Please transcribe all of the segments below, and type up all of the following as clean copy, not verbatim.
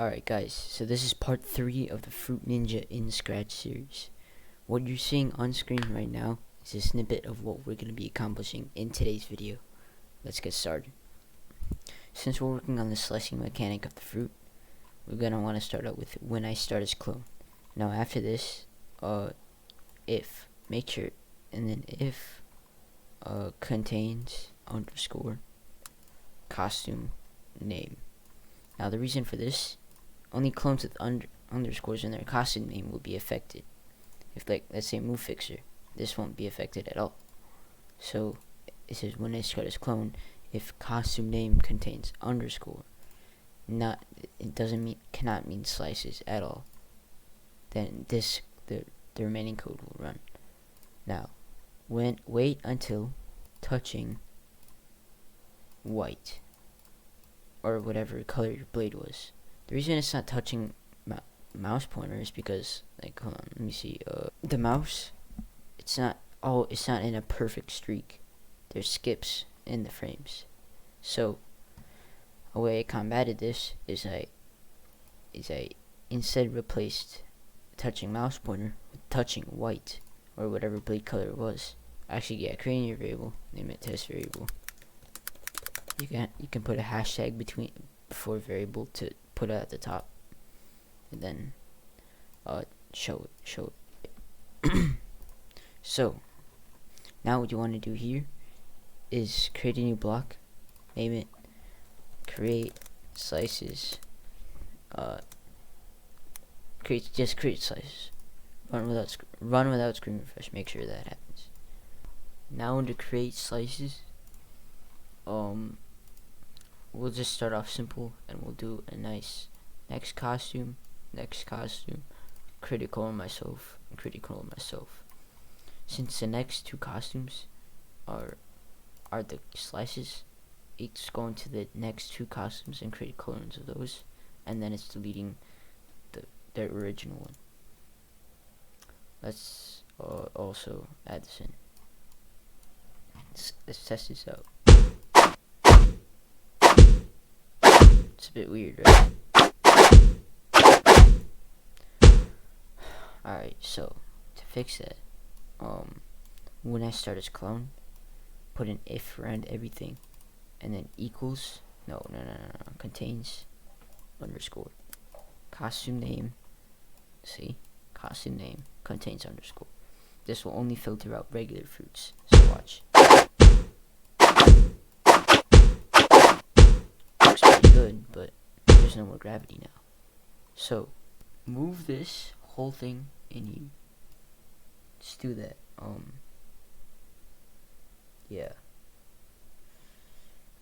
Alright guys, so this is part 3 of the Fruit Ninja in Scratch series. What you're seeing on screen right now is a snippet of what we're going to be accomplishing in today's video. Let's get started. Since we're working on the slicing mechanic of the fruit, we're going to want to start out with when I start as clone. Now after this, if, make sure, and then if contains underscore costume name. Now the reason for this, only clones with underscores in their costume name will be affected. If, like, let's say move fixer, this won't be affected at all. So it says when I start as clone, if costume name contains underscore, cannot mean slices at all, then the remaining code will run. Now wait until touching white or whatever color your blade was. The reason it's not touching mouse pointer is because, like, hold on, let me see. The mouse, it's not in a perfect streak. There's skips in the frames. So a way I combated this is I instead replaced touching mouse pointer with touching white or whatever blade color it was. Actually, yeah, creating your variable, name it test variable. You can put a hashtag before variable to put it at the top, and then show it. So now what you want to do here is create a new block, name it create slices, create slices, run without screen refresh, make sure that happens. Now under create slices, we'll just start off simple and we'll do a nice next costume, critical on myself, and critical on myself. Since the next two costumes are the slices, it's going to the next two costumes and create clones of those, and then it's deleting the original one. Let's also add this in. Let's test this out. It's a bit weird, right? Alright, so to fix that, when I start as clone, put an if around everything, and then equals, contains underscore costume name. See, costume name contains underscore. This will only filter out regular fruits. So watch. Looks pretty good, but there's no more gravity now. So move this whole thing in here. Just do that. Yeah.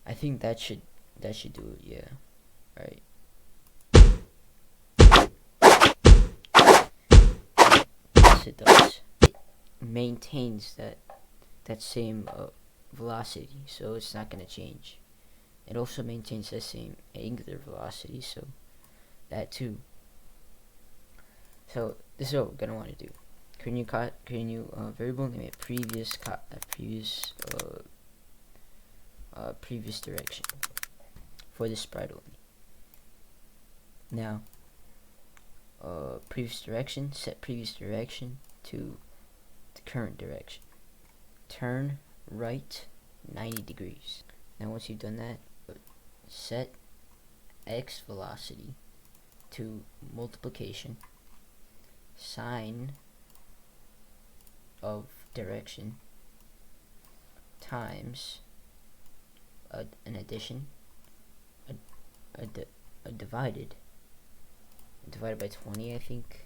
I think that should do it. Yeah. Right. Yes, it does. It maintains that same velocity, so it's not gonna change. It also maintains the same angular velocity, so that too. So this is what we're gonna want to do. Create a new variable, name it previous direction for the sprite only. Now, previous direction, set previous direction to the current direction. Turn right 90 degrees. Now once you've done that, set x velocity to multiplication sine of direction times an addition, a divided by 20, I think,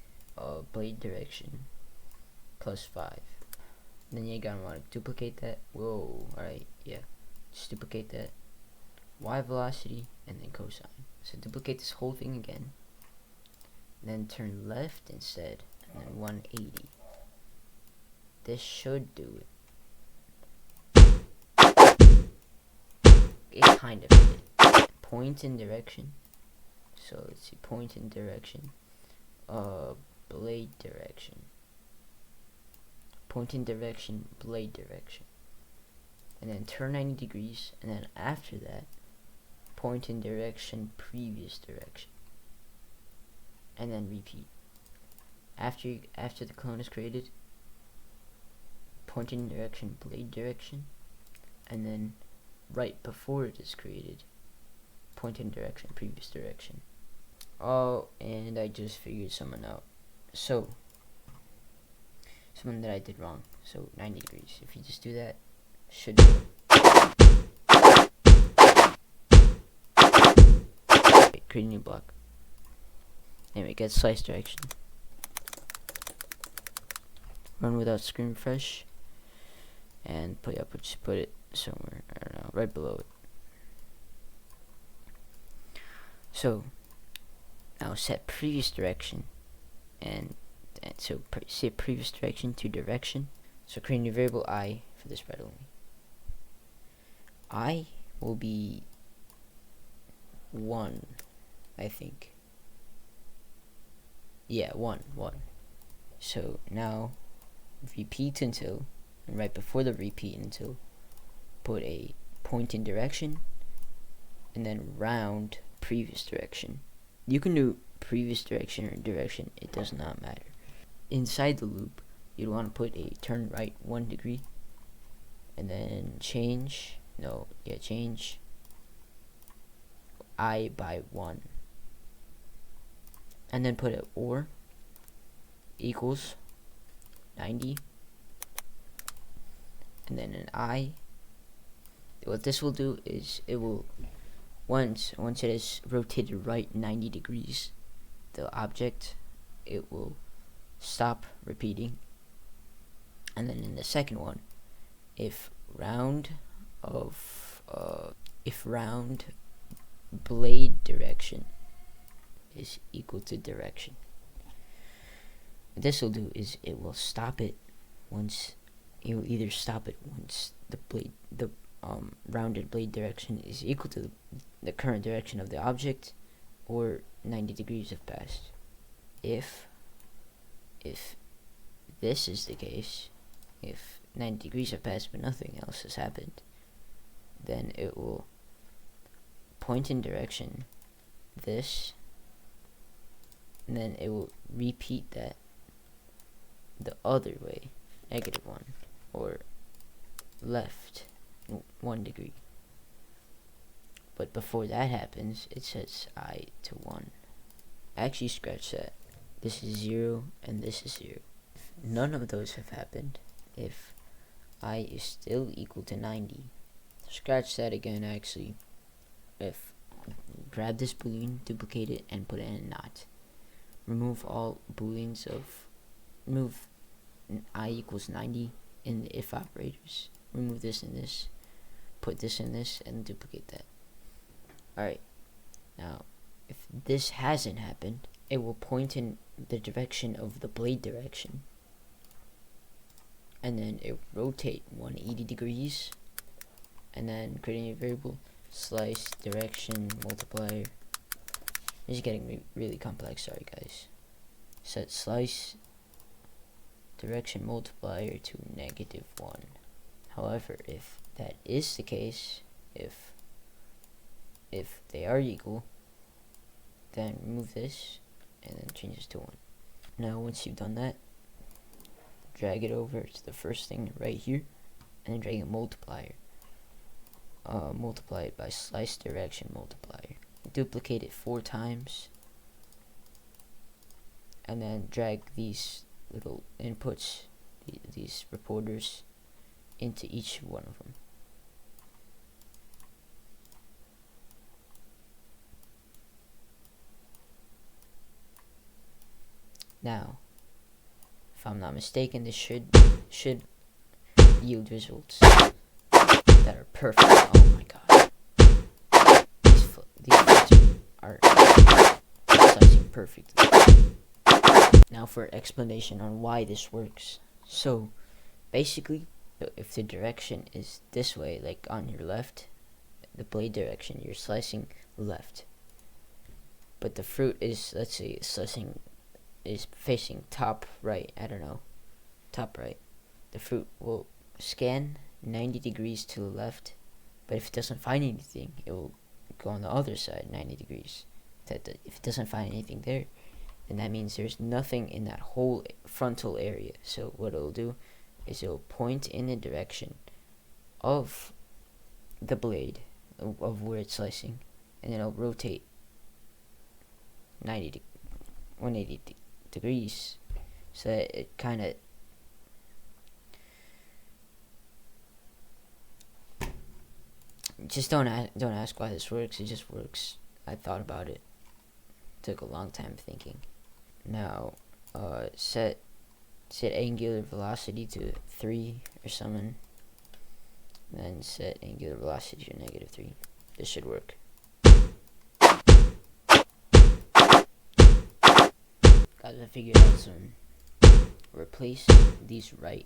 blade direction plus 5. Then you're gonna want to duplicate that. Whoa, alright, yeah, just duplicate that, y velocity, and then cosine. So duplicate this whole thing again, then turn left instead, and then 180. This should do it. It kind of did it. Point in direction. So let's see, point in direction. Blade direction. Point in direction, blade direction. And then turn 90 degrees, and then after that, point in direction, previous direction. and then repeat. After the clone is created, pointing direction, blade direction, and then right before it is created, pointing direction, previous direction. Oh, and I just figured someone out. So, something that I did wrong. So 90 degrees. If you just do that, should do it. Okay, create a new block. Anyway, get slice direction. Run without screen refresh. And just put it somewhere, I don't know, right below it. So now set previous direction, and so set previous direction to direction. So create a new variable I for this spread only. I will be 1, I think. Yeah, 1. So now repeat until, and right before the repeat until, put a point in direction, and then round previous direction. You can do previous direction or direction, it does not matter. Inside the loop, you'd want to put a turn right 1 degree, and then change I by 1, and then put a or equals 90, and then an I. What this will do is it will, once it is rotated right 90 degrees, the object, it will stop repeating. And then in the second one, if round blade direction is equal to direction, what this will do is it will stop it once. It will either stop it once the rounded blade direction is equal to the current direction of the object, or 90 degrees have passed. If this is the case, if 90 degrees have passed but nothing else has happened, then it will point in direction this, and then it will repeat that the other way, -1, or left 1 degree. But before that happens, it sets I to 1. Actually, scratch that. This is 0 and this is 0. None of those have happened. If I is still equal to 90, scratch that again. Actually, if grab this boolean, duplicate it, and put it in a knot. Remove all booleans remove I equals 90 in the if operators. Remove this and this, put this in this, and duplicate that. Alright, now if this hasn't happened, it will point in the direction of the blade direction, and then it will rotate 180 degrees, and then creating a variable slice direction multiplier. This is getting really complex, sorry guys. Set slice direction multiplier to -1. However, if that is the case, if they are equal, then remove this and then change this to 1. Now once you've done that, drag it over to the first thing right here, and then drag a multiplier. Multiply it by slice direction multiplier. Duplicate it 4 times, and then drag these little inputs, these reporters, into each one of them. Now, if I'm not mistaken, this should yield results that are perfect. Oh my god, these flutes are slicing perfectly. Now for explanation on why this works. So basically, if the direction is this way, like on your left, the blade direction, you're slicing left, but the fruit is, let's say, is facing top right, I don't know, top right, the fruit will scan 90 degrees to the left, but if it doesn't find anything, it will go on the other side 90 degrees. If it doesn't find anything there, and that means there's nothing in that whole frontal area. So what it'll do is it'll point in the direction of the blade of where it's slicing, and then it'll rotate 180 degrees, so that it kind of just don't ask why this works. It just works. I thought about it. Took a long time thinking. Now, set angular velocity to 3 or something. Then set angular velocity to -3. This should work. Guys, I figured out some. Replace these right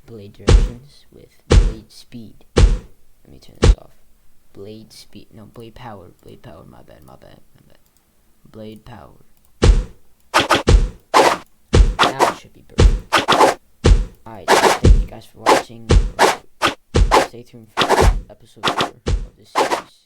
blade directions with blade speed. Let me turn this off. Blade speed. No, blade power. Blade power. My bad. Blade power. Now it should be perfect. Alright, thank you guys for watching. Stay tuned for episode 4 of this series.